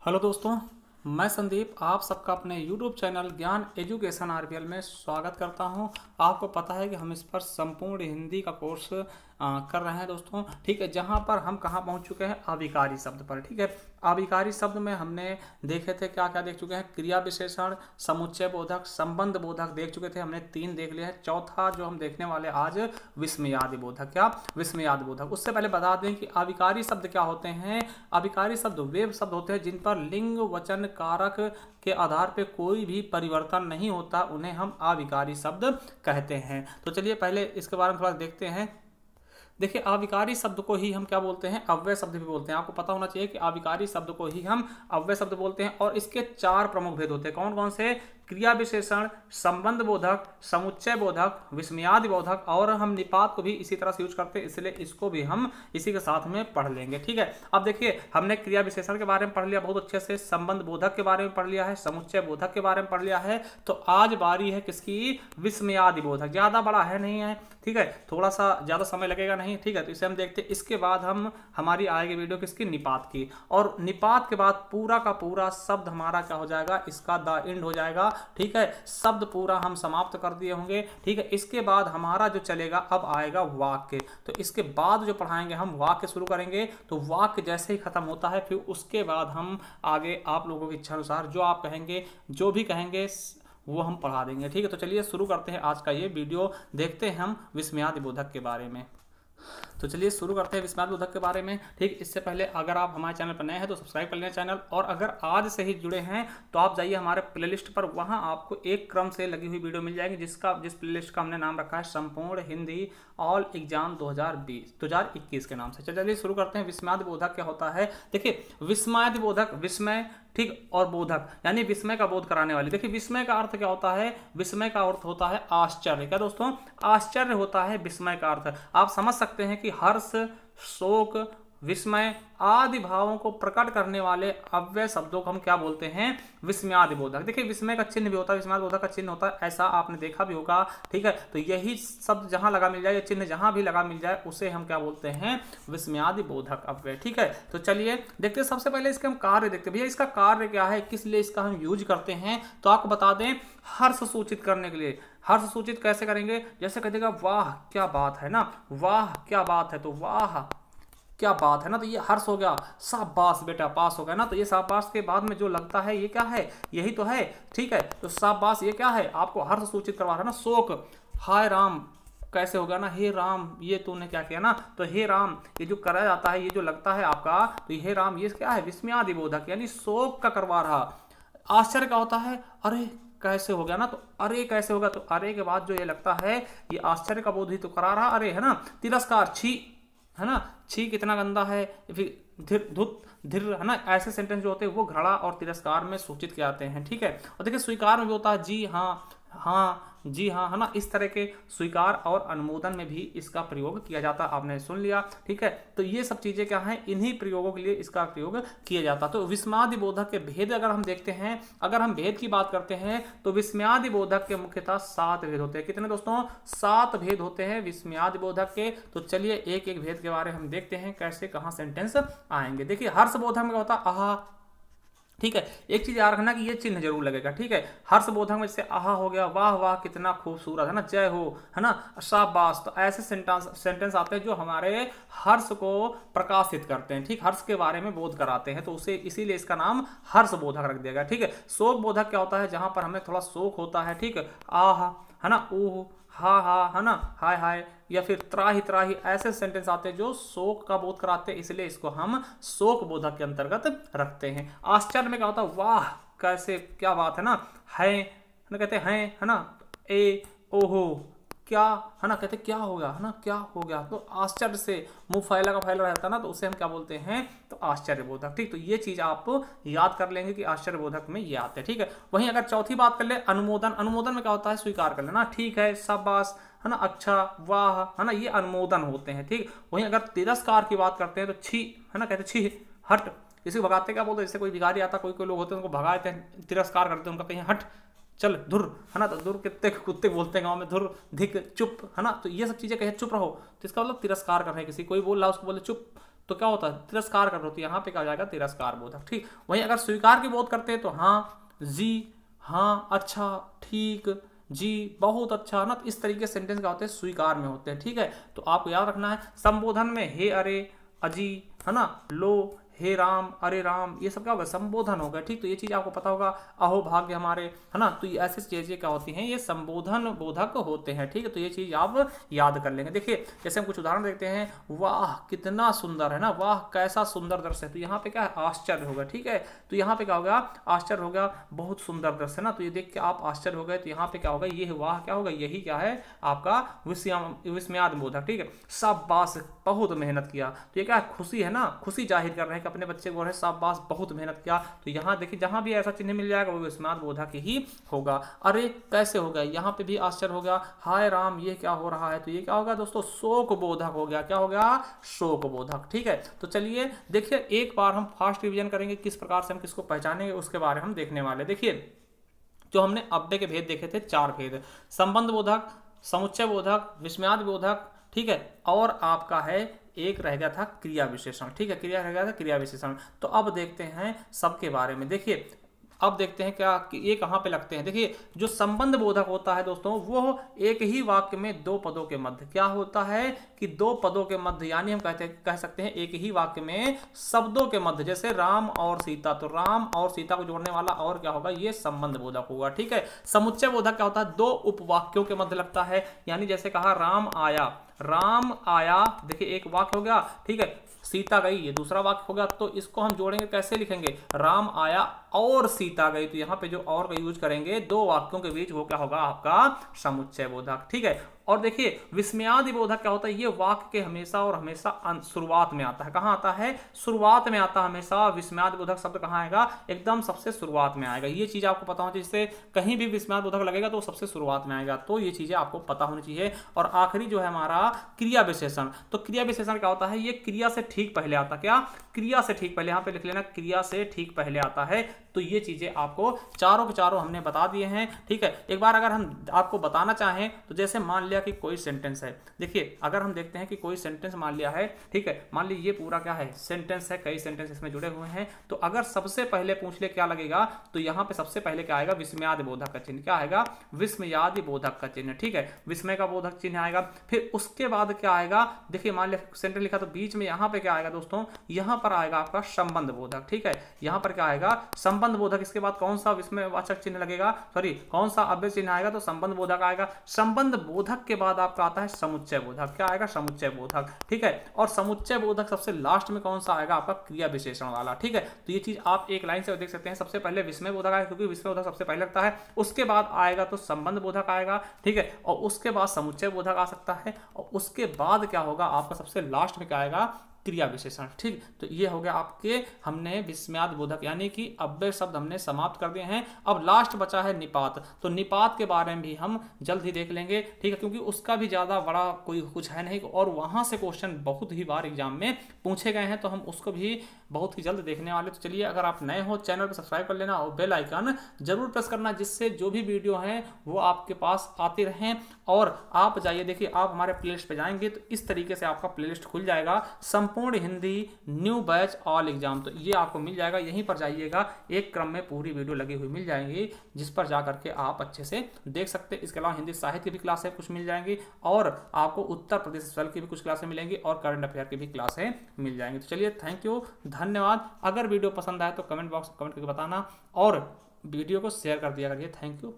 Hello दोस्तों, मैं संदीप आप सबका अपने YouTube चैनल ज्ञान एजुकेशन आरबीएल में स्वागत करता हूं। आपको पता है कि हम इस पर संपूर्ण हिंदी का कोर्स कर रहे हैं दोस्तों। ठीक है, जहां पर हम कहां पहुंच चुके हैं, अभिकारी शब्द पर। ठीक है, अभिकारी शब्द में हमने देखे थे क्या क्या देख चुके हैं, क्रिया विशेषण, समुच्चय बोधक, संबंध बोधक देख चुके थे हमने, 3 देख लिया है। चौथा जो हम देखने वाले आज, विस्मयादि बोधक। क्या विस्मयादि बोधक? उससे पहले बता दें कि अभिकारी शब्द क्या होते हैं। अभिकारी शब्द वे शब्द होते हैं जिन पर लिंग वचन कारक के आधार पे कोई भी परिवर्तन नहीं होता, उन्हें हम अविकारी शब्द कहते हैं। तो चलिए पहले इसके बारे में थोड़ा देखते हैं। देखिए, अविकारी शब्द को ही हम क्या बोलते हैं, अव्यय शब्द भी बोलते हैं। आपको पता होना चाहिए कि अविकारी शब्द को ही हम अव्यय शब्द बोलते हैं और इसके 4 प्रमुख भेद होते हैं। कौन कौन से? क्रिया विशेषण, संबंध बोधक, समुच्चय बोधक, विस्मयादि बोधक, और हम निपात को भी इसी तरह से यूज करते हैं, इसलिए इसको भी हम इसी के साथ में पढ़ लेंगे। ठीक है, अब देखिए हमने क्रिया विशेषण के बारे में पढ़ लिया बहुत अच्छे से, संबंध बोधक के बारे में पढ़ लिया है, समुच्चय बोधक के बारे में पढ़ लिया है। तो आज बारी है किसकी? विस्मयादि बोधक। ज्यादा बड़ा है नहीं है, ठीक है, थोड़ा सा ज्यादा समय लगेगा नहीं। ठीक है, तो इसे हम देखते हैं। इसके बाद हमारी आएगी वीडियो किसकी? निपात की। और निपात के बाद पूरा का पूरा शब्द हमारा क्या हो जाएगा? इसका द एंड हो जाएगा। ठीक है, शब्द पूरा हम समाप्त कर दिए होंगे। ठीक है, इसके बाद हमारा जो चलेगा अब आएगा वाक्य। तो इसके बाद जो पढ़ाएंगे हम वाक्य शुरू करेंगे। तो वाक्य जैसे ही खत्म होता है फिर उसके बाद हम आगे आप लोगों की इच्छा अनुसार जो आप कहेंगे, जो भी कहेंगे वो हम पढ़ा देंगे। ठीक है, तो चलिए शुरू करते हैं आज का ये वीडियो। देखते हैं हम विस्मयादि बोधक के बारे में। तो चलिए शुरू करते हैं विस्मयादि बोधक के बारे में। ठीक, इससे पहले अगर आप हमारे चैनल पर नए हैं तो सब्सक्राइब कर लें चैनल, और अगर आज से ही जुड़े हैं तो आप जाइए हमारे प्लेलिस्ट पर, वहां आपको एक क्रम से लगी हुई वीडियो मिल जाएगी जिस प्लेलिस्ट का हमने नाम रखा है संपूर्ण हिंदी ऑल एग्जाम 2021 के नाम से। चलिए शुरू करते हैं। विस्मयादि बोधक क्या होता है? देखिए, विस्मयादि बोधक, विस्मय, ठीक, और बोधक यानी विस्मय का बोध कराने वाली। देखिए, विस्मय का अर्थ क्या होता है? विस्मय का अर्थ होता है आश्चर्य। क्या दोस्तों? आश्चर्य होता है विस्मय का अर्थ। आप समझ सकते हैं कि हर्ष, शोक, विस्मय आदि भावों को प्रकट करने वाले अव्यय शब्दों को हम क्या बोलते हैं? विस्मयादि बोधक। देखिए, विस्मय का चिन्ह भी होता है, विस्मयादि बोधक का चिन्ह होता है, ऐसा आपने देखा भी होगा। ठीक है, तो यही शब्द जहां लगा मिल जाए, चिन्ह जहां भी लगा मिल जाए, उसे हम क्या बोलते हैं? विस्मयादि बोधक अव्यय। ठीक है, तो चलिए देखते हैं। सबसे पहले इसके हम कार्य देखते हैं। भैया, इसका कार्य क्या है, किस लिए इसका हम यूज करते हैं? तो आपको बता दें, हर्ष सूचित करने के लिए। हर्ष सूचित कैसे करेंगे? जैसे कह देगा वाह क्या बात है ना, वाह क्या बात है, तो वाह क्या बात है ना, तो ये हर्ष हो गया। शाबाश बेटा पास हो गया ना, तो ये शाबाश के बाद में जो लगता है ये क्या है? यही तो है। ठीक है, तो शाबाश ये क्या है? आपको हर्ष सूचित करवा रहा है ना। शोक, हाय राम कैसे होगा ना, हे राम ये तूने क्या किया ना, तो हे राम ये जो करा जाता है, ये जो लगता है आपका, तो हे राम ये क्या है? विस्मयादि बोधक यानी शोक का करवा रहा। आश्चर्य का होता है अरे कैसे हो गया ना, तो अरे कैसे होगा, तो अरे के बाद जो ये लगता है ये आश्चर्य का बोध ही तो करा रहा, अरे है ना। तिरस्कार, छी है ना, छी कितना गंदा है। फिर धीर, धुत, धीर है ना, ऐसे सेंटेंस जो होते हैं वो घृणा और तिरस्कार में सूचित किए जाते हैं। ठीक है, और देखिए स्वीकार में भी होता है जी हाँ, हाँ जी हाँ, है ना। इस तरह के स्वीकार और अनुमोदन में भी इसका प्रयोग किया जाता है, आपने सुन लिया। ठीक है, तो ये सब चीजें क्या हैं? इन्हीं प्रयोगों के लिए इसका प्रयोग किया जाता है। तो विस्मयादि बोधक के भेद अगर हम देखते हैं, अगर हम भेद की बात करते हैं, तो विस्मयादि बोधक के मुख्यतः 7 भेद होते हैं। कितने दोस्तों? 7 भेद होते हैं विस्मयादि बोधक के। तो चलिए एक एक भेद के बारे में हम देखते हैं कैसे कहाँ सेंटेंस आएंगे। देखिए, हर्ष बोधक में होता आहा। ठीक है, एक चीज याद रखना कि ये चिन्ह जरूर लगेगा। ठीक है, हर्ष बोधक में जैसे आहा हो गया, वाह वाह कितना खूबसूरत है ना, जय हो है ना, शाबाश। तो ऐसे सेंटेंस आते हैं जो हमारे हर्ष को प्रकाशित करते हैं। ठीक, हर्ष के बारे में बोध कराते हैं, तो उसे इसीलिए इसका नाम हर्ष बोधक रख दिया गया। ठीक है, शोक बोधक क्या होता है? जहां पर हमें थोड़ा शोक होता है। ठीक है, आह है ना, ऊह, हा हा है ना, हाय हाय, या फिर त्राही त्राही, ऐसे सेंटेंस आते हैं जो शोक का बोध कराते हैं, इसलिए इसको हम शोक बोधक के अंतर्गत रखते हैं। आश्चर्य में क्या होता है? वाह कैसे क्या बात है ना, है ना, कहते हैं है ना, ए ओहो क्या है ना, कहते क्या हो गया है ना, क्या हो गया। तो आश्चर्य से मुंह फैला का फैला रहता है ना, तो उसे हम क्या बोलते हैं? तो आश्चर्य बोधक। ठीक, तो ये चीज आप याद कर लेंगे कि आश्चर्य बोधक में ये आते हैं। ठीक है, वहीं अगर चौथी बात कर ले, अनुमोदन। अनुमोदन में क्या होता है? स्वीकार कर लेना, ठीक है, शाबाश है ना, अच्छा, वाह है ना, ये अनुमोदन होते हैं। ठीक, वहीं अगर तिरस्कार की बात करते हैं तो छी है ना, कहते छी, हट। इसी को भगाते क्या बोलते हैं? जैसे कोई भिखारी आता, कोई कोई लोग होते हैं उनको भगाते हैं, तिरस्कार करते हैं उनका, कहीं हट, चल धुर है ना, तो धुर कितने कुत्ते बोलते हैं गांव में, धुर, धिक, चुप है ना, तो ये सब चीजें कहे चुप रहो, तो इसका मतलब तिरस्कार कर रहे हैं किसी, कोई बोल रहा है उसको बोले चुप, तो क्या होता है, तिरस्कार कर होती है, यहाँ पे क्या हो जाएगा, तिरस्कार बोधक। ठीक, वहीं अगर स्वीकार की बोध करते हैं तो हाँ, जी, हाँ, अच्छा, ठीक, जी, बहुत अच्छा ना, तो इस तरीके से सेंटेंस क्या होते हैं, स्वीकार में होते हैं। ठीक है, तो आपको याद रखना है संबोधन में हे, अरे, अजी, है ना, लो, हे राम, अरे राम, ये सब क्या होगा, संबोधन होगा। ठीक, तो ये चीज आपको पता होगा, अहो भाग्य हमारे, है ना, तो ये ऐसी चीजें क्या होती हैं, ये संबोधन बोधक होते हैं। ठीक है, तो ये चीज आप याद कर लेंगे। देखिए जैसे हम कुछ उदाहरण देखते हैं, वाह कितना सुंदर, है ना, वाह कैसा सुंदर दृश्य है, तो यहाँ पे क्या है, आश्चर्य होगा। ठीक है, तो यहाँ पे क्या होगा, आश्चर्य होगा, बहुत सुंदर दृश्य है ना, तो ये देख के आप आश्चर्य हो गए, तो यहाँ पे क्या होगा, ये वाह क्या होगा, यही क्या है, आपका विस्मयाद बोधक। ठीक है, शाबाश बहुत मेहनत किया, तो ये क्या है, खुशी है ना, खुशी जाहिर कर रहे हैं कि अपने बच्चे को शाबाश बहुत मेहनत किया। तो यहाँ देखिए जहां भी ऐसा चिन्ह मिल जाएगा वो विस्मयाद बोधक ही होगा। अरे कैसे हो गया, यहाँ पे भी आश्चर्य हो गया, हाय राम ये क्या हो रहा है, तो ये क्या होगा दोस्तों, शोक बोधक हो गया। क्या हो गया, शोक बोधक। ठीक है, तो चलिए देखिए एक बार हम फास्ट रिवीजन करेंगे, किस प्रकार से हम किसको पहचानेंगे उसके बारे में हम देखने वाले। देखिए जो हमने अव्यय के भेद देखे थे, 4 भेद, संबंध बोधक, समुच्चय बोधक, विस्मयाद बोधक, ठीक है, और आपका है एक रह गया था क्रिया विशेषण। ठीक है, क्रिया रह गया था क्रिया विशेषण। तो अब देखते हैं सबके बारे में। देखिए अब देखते हैं क्या कि ये कहाँ पे लगते हैं। देखिए जो संबंध बोधक होता है दोस्तों, वो एक ही वाक्य में 2 पदों के मध्य क्या होता है कि 2 पदों के मध्य, यानी हम कह सकते हैं एक ही वाक्य में शब्दों के मध्य, जैसे राम और सीता, तो राम और सीता को जोड़ने वाला और क्या होगा, ये संबंध बोधक होगा। ठीक है, समुच्चय बोधक क्या होता है, 2 उपवाक्यों के मध्य लगता है, यानी जैसे कहा राम आया, राम आया, देखिए एक वाक्य हो गया। ठीक है, सीता गई, ये दूसरा वाक्य हो गया, तो इसको हम जोड़ेंगे कैसे, लिखेंगे राम आया और सीता गई, तो यहां पे जो और का यूज करेंगे 2 वाक्यों के बीच, वो क्या होगा, आपका समुच्चय बोधक। ठीक है, और देखिए विस्मयादि बोधक क्या होता है, ये वाक्य के हमेशा और हमेशा शुरुआत में आता है। कहां आता है, शुरुआत में आता है हमेशा। विस्मयादि बोधक शब्द कहां आएगा, एकदम सबसे शुरुआत में आएगा। ये चीज आपको पता होनी चाहिए, जिससे कहीं भी विस्मयादि बोधक लगेगा तो सबसे शुरुआत में आएगा, तो ये चीजें आपको पता होनी चाहिए। और आखिरी जो है हमारा क्रिया विशेषण, तो क्रिया विशेषण क्या होता है, ये क्रिया से ठीक पहले आता, क्या, क्रिया से ठीक पहले, यहां पे लिख लेना क्रिया से ठीक पहले आता है। तो ये चीजें आपको चारों के चारों हमने बता दिए हैं। ठीक है, एक बार अगर हम आपको बताना चाहें तो जैसे मान लिया कि कोई सेंटेंस है, देखिए अगर हम देखते हैं कि कोई सेंटेंस मान लिया है, ठीक है, मान लीजिए ये पूरा क्या है, सेंटेंस है, कई सेंटेंस इसमें जुड़े हुए हैं, तो अगर सबसे पहले पूछ ले क्या लगेगा, तो यहां पे सबसे पहले क्या आएगा, विस्मयादि बोधक का चिन्ह। क्या आएगा, विस्मयादि बोधक का चिन्ह। ठीक है, विस्मय का बोधक चिन्ह आएगा। फिर उसके बाद क्या आएगा, देखिए मान लिया सेंटेंस लिखा, तो बीच में यहां पे क्या आएगा दोस्तों, यहां पर आएगा आपका संबंध बोधक। ठीक है, यहां पर क्या आएगा, संबंध बोधक। इसके बाद कौन सा विस्मयवाचक चिन्ह लगेगा, सॉरी कौन सा अव्यय चिन्ह आएगा, तो संबंध बोधक आएगा। संबंध बोधक के बाद आपका आता है समुच्चय बोधक। क्या आएगा, समुच्चय बोधक। ठीक है, और समुच्चय बोधक सबसे लास्ट में कौन सा आएगा, आपका क्रिया विशेषण वाला। ठीक है, तो ये चीज आप एक लाइन से देख सकते हैं, सबसे पहले विस्मय बोधक आएगा, क्योंकि विस्मय बोधक सबसे पहले लगता है, उसके बाद आएगा तो संबंध बोधक आएगा। ठीक है, और उसके बाद समुच्चय बोधक आ सकता है, और उसके बाद क्या होगा, आपका सबसे लास्ट में क्या आएगा, क्रिया विशेषण। ठीक, तो ये हो गया आपके, हमने विस्मयाद बोधक यानी कि अव्यय शब्द हमने समाप्त कर दिए हैं। अब लास्ट बचा है निपात, तो निपात के बारे में भी हम जल्द ही देख लेंगे। ठीक है, क्योंकि उसका भी ज्यादा बड़ा कोई कुछ है नहीं, और वहां से क्वेश्चन बहुत ही बार एग्जाम में पूछे गए हैं, तो हम उसको भी बहुत ही जल्द देखने वाले। तो चलिए, अगर आप नए हो चैनल को सब्सक्राइब कर लेना और बेल आइकन जरूर प्रेस करना, जिससे जो भी वीडियो है वो आपके पास आते रहें। और आप जाइए, देखिए आप हमारे प्लेलिस्ट पे जाएंगे तो इस तरीके से आपका प्लेलिस्ट खुल जाएगा, संपूर्ण Hindi new batch all exam, तो ये आपको मिल जाएगा। यहीं पर जाइएगा, एक क्रम में पूरी वीडियो लगी हुई मिल जाएंगी, जिस पर जाकर के आप अच्छे से देख सकते हैं। इसके अलावा हिंदी साहित्य की भी क्लासें कुछ मिल जाएंगी, और आपको उत्तर प्रदेश स्पेशल की भी कुछ क्लासें मिलेंगी, और करंट अफेयर की भी क्लासें मिल जाएंगी। तो चलिए, थैंक यू, धन्यवाद। अगर वीडियो पसंद आए तो कमेंट बॉक्स में कमेंट करके बताना, और वीडियो को शेयर कर दिया करिए। Thank you.